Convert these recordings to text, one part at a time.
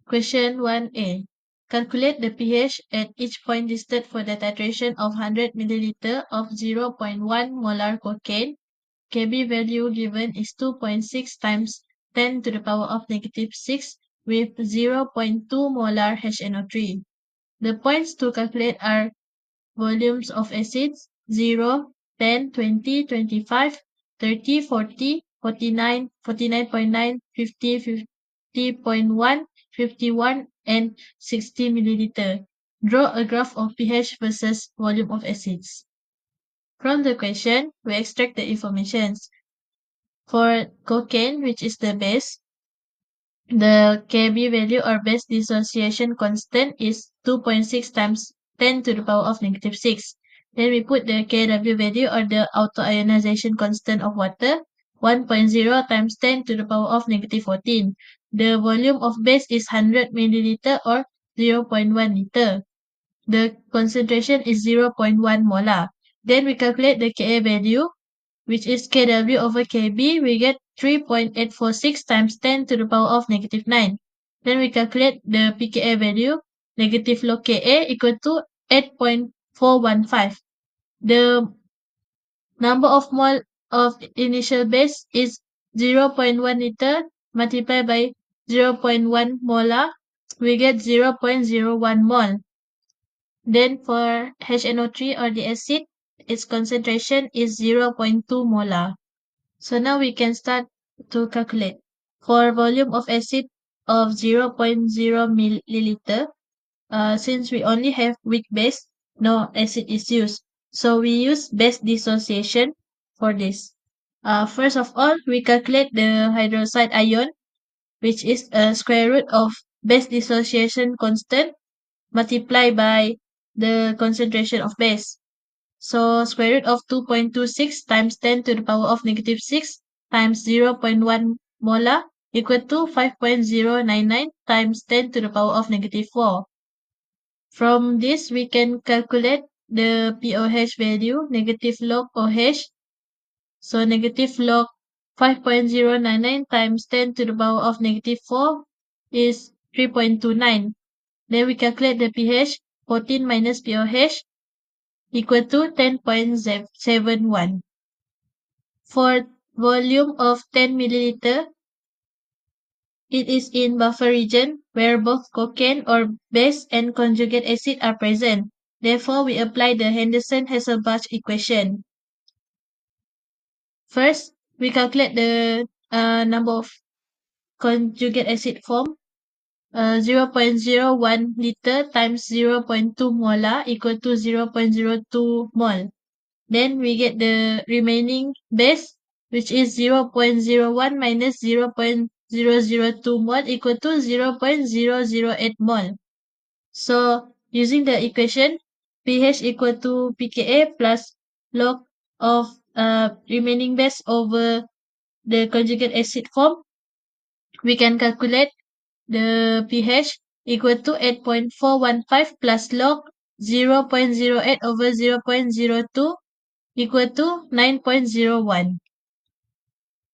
Question 1a. Calculate the pH at each point listed for the titration of 100 ml of 0.1 molar cocaine. Kb value given is 2.6 times 10 to the power of negative 6 with 0.2 molar HNO3. The points to calculate are volumes of acids 0, 10, 20, 25, 30, 40, 49, 49.9, 50, 50.1, 51, and 60 milliliter. Draw a graph of pH versus volume of acids. From the question, we extract the information. For cocaine, which is the base, the Kb value or base dissociation constant is 2.6 times 10 to the power of negative 6. Then we put the Kw value or the autoionization constant of water 1.0 times 10 to the power of negative 14. The volume of base is 100 milliliter or 0.1 liter. The concentration is 0.1 molar. Then we calculate the Ka value, which is Kw over Kb, we get 3.846 times 10 to the power of negative 9. Then we calculate the pKa value, negative log Ka equal to 8.415. The number of mole of initial base is 0.1 liter multiplied by 0.1 molar, we get 0.01 mole. Then for HNO3 or the acid, its concentration is 0.2 molar. So now we can start to calculate. For volume of acid of 0.0 milliliter, since we only have weak base, no acid is used. So we use base dissociation for this. First of all, we calculate the hydroxide ion, which is a square root of base dissociation constant multiplied by the concentration of base. So square root of 2.26 times 10 to the power of negative 6 times 0.1 molar equal to 5.099 times 10 to the power of negative 4. From this, we can calculate the pOH value, negative log OH. So negative log 5.099 times 10 to the power of negative 4 is 3.29. Then we calculate the pH, 14 minus pOH equal to 10.71. For volume of 10 milliliter, it is in buffer region where both cocaine or base and conjugate acid are present. Therefore, we apply the Henderson-Hasselbalch equation. First, we calculate the number of conjugate acid form. 0.01 liter times 0.2 molar equal to 0.02 mole. Then we get the remaining base, which is 0.01 minus 0.002 mole equal to 0.008 mole. So using the equation, pH equal to pKa plus log of remaining base over the conjugate acid form, we can calculate the pH equal to 8.415 plus log 0.08 over 0.02 equal to 9.01.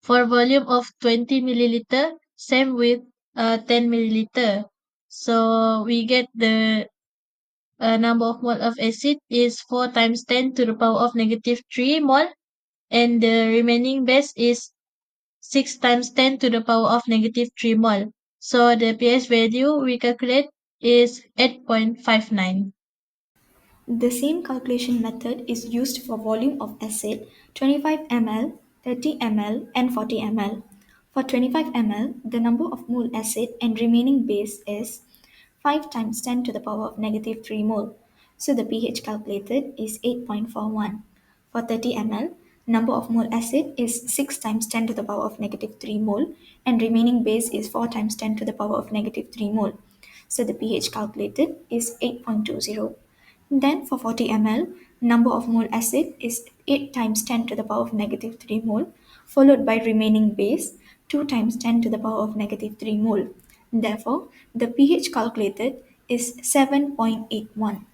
For volume of 20 milliliter, same with 10 milliliter. So we get the number of mole of acid is 4 times 10 to the power of negative 3 mole, and the remaining base is 6 times 10 to the power of negative 3 mole. So the pH value we calculate is 8.59. The same calculation method is used for volume of acid 25 ml, 30 ml, and 40 ml. For 25 ml, the number of mole acid and remaining base is 5 times 10 to the power of negative 3 mole. So the pH calculated is 8.41. For 30 ml, number of mole acid is 6 times 10 to the power of negative 3 mole, and remaining base is 4 times 10 to the power of negative 3 mole. So the pH calculated is 8.20. Then for 40 ml, number of mole acid is 8 times 10 to the power of negative 3 mole, followed by remaining base 2 times 10 to the power of negative 3 mole. Therefore, the pH calculated is 7.81.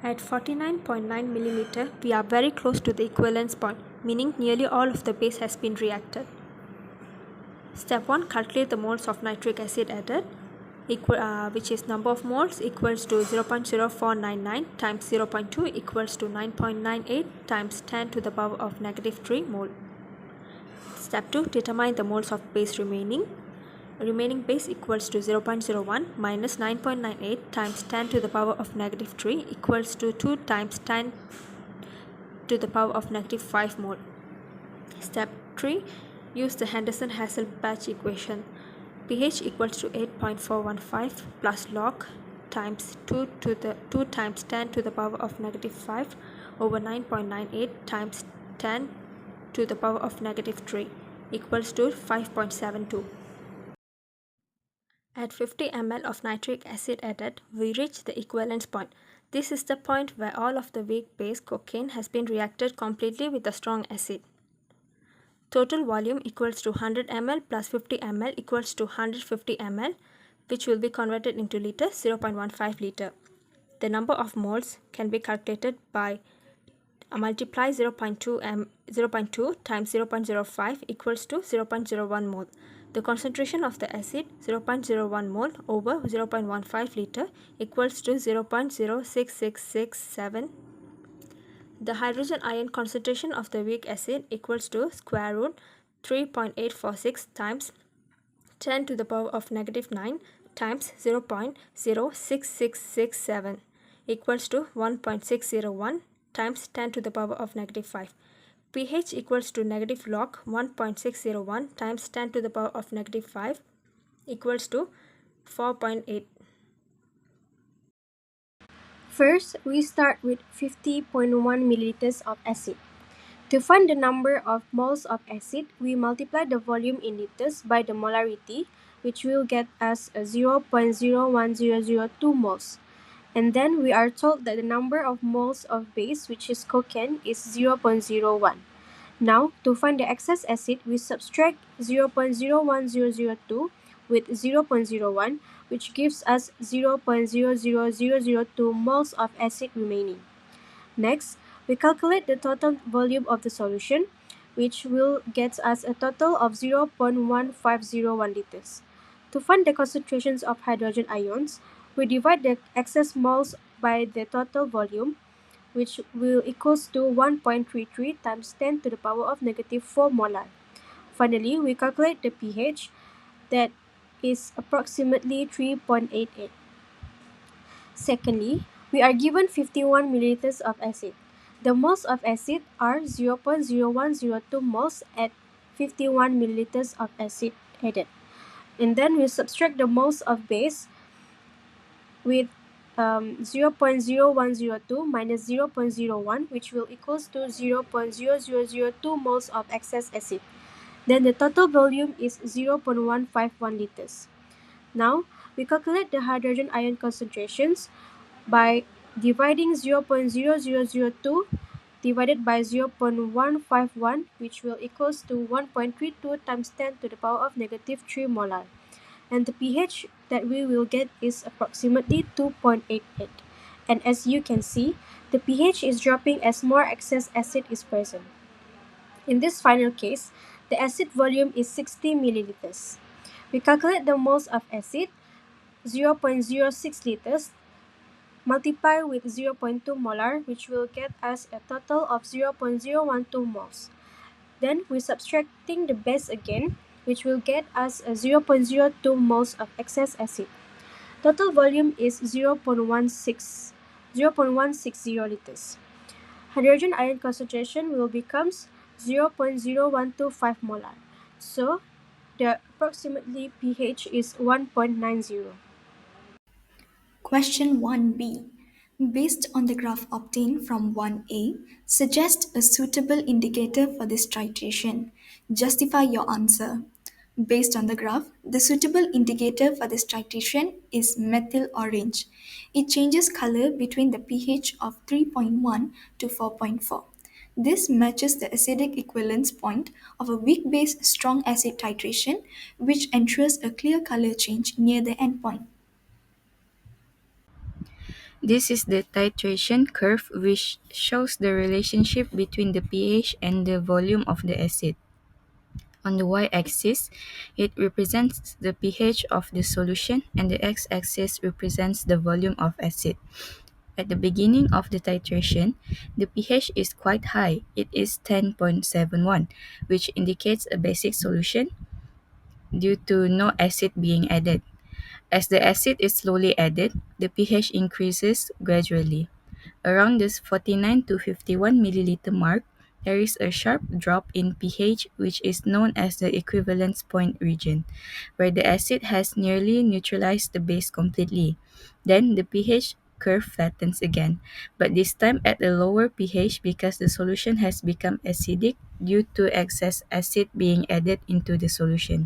At 49.9 milliliter, we are very close to the equivalence point, meaning nearly all of the base has been reacted. Step 1. Calculate the moles of nitric acid added. which is number of moles equals to 0.0499 times 0.2 equals to 9.98 times 10 to the power of negative 3 mole. Step 2. Determine the moles of base remaining. Remaining base equals to 0.01 minus 9.98 times 10 to the power of negative 3 equals to 2 times 10 to the power of negative 5 mole. Step 3. Use the Henderson-Hasselbalch equation. pH equals to 8.415 plus log times 2 times 10 to the power of negative 5 over 9.98 times 10 to the power of negative 3 equals to 5.72. At 50 ml of nitric acid added, we reach the equivalence point. This is the point where all of the weak base cocaine has been reacted completely with the strong acid. Total volume equals to 100 ml plus 50 ml equals to 150 ml, which will be converted into liters, 0.15 liter. The number of moles can be calculated by multiply 0.2 times 0.05 equals to 0.01 mole. The concentration of the acid 0.01 mole over 0.15 liter equals to 0.06667. The hydrogen ion concentration of the weak acid equals to square root 3.846 times 10 to the power of negative 9 times 0.06667 equals to 1.601 times 10 to the power of negative 5. pH equals to negative log 1.601 times 10 to the power of negative 5 equals to 4.8. First, we start with 50.1 milliliters of acid. To find the number of moles of acid, we multiply the volume in liters by the molarity, which will get us 0.01002 moles. And then we are told that the number of moles of base, which is cocaine, is 0.01. Now, to find the excess acid, we subtract 0.01002 with 0.01, which gives us 0.00002 moles of acid remaining. Next, we calculate the total volume of the solution, which will get us a total of 0.1501 liters. To find the concentrations of hydrogen ions, we divide the excess moles by the total volume, which will equals to 1.33 times 10 to the power of negative 4 molar. Finally, we calculate the pH, that is approximately 3.88. Secondly, we are given 51 milliliters of acid. The moles of acid are 0.0102 moles at 51 milliliters of acid added. And then we subtract the moles of base with 0.0102 minus 0.01, which will equals to 0.0002 moles of excess acid. Then the total volume is 0.151 liters. Now, we calculate the hydrogen ion concentrations by dividing 0.0002 divided by 0.151, which will equals to 1.32 times 10 to the power of negative 3 molar. And the pH that we will get is approximately 2.88. And as you can see, the pH is dropping as more excess acid is present. In this final case, the acid volume is 60 milliliters. We calculate the moles of acid, 0.06 liters, multiply with 0.2 molar, which will get us a total of 0.012 moles. Then we subtracting the base again, which will get us a 0.02 moles of excess acid. Total volume is 0.160 liters. Hydrogen ion concentration will becomes 0.0125 molar. So the approximately pH is 1.90. Question 1b. Based on the graph obtained from 1a, suggest a suitable indicator for this titration. Justify your answer. Based on the graph, the suitable indicator for this titration is methyl orange. It changes color between the pH of 3.1 to 4.4. This matches the acidic equivalence point of a weak base strong acid titration, which ensures a clear color change near the endpoint. This is the titration curve which shows the relationship between the pH and the volume of the acid. On the y-axis, it represents the pH of the solution and the x-axis represents the volume of acid. At the beginning of the titration, the pH is quite high. It is 10.71, which indicates a basic solution due to no acid being added. As the acid is slowly added, the pH increases gradually. Around this 49 to 51 milliliter mark, there is a sharp drop in pH which is known as the equivalence point region, where the acid has nearly neutralized the base completely. Then the pH curve flattens again, but this time at a lower pH because the solution has become acidic due to excess acid being added into the solution.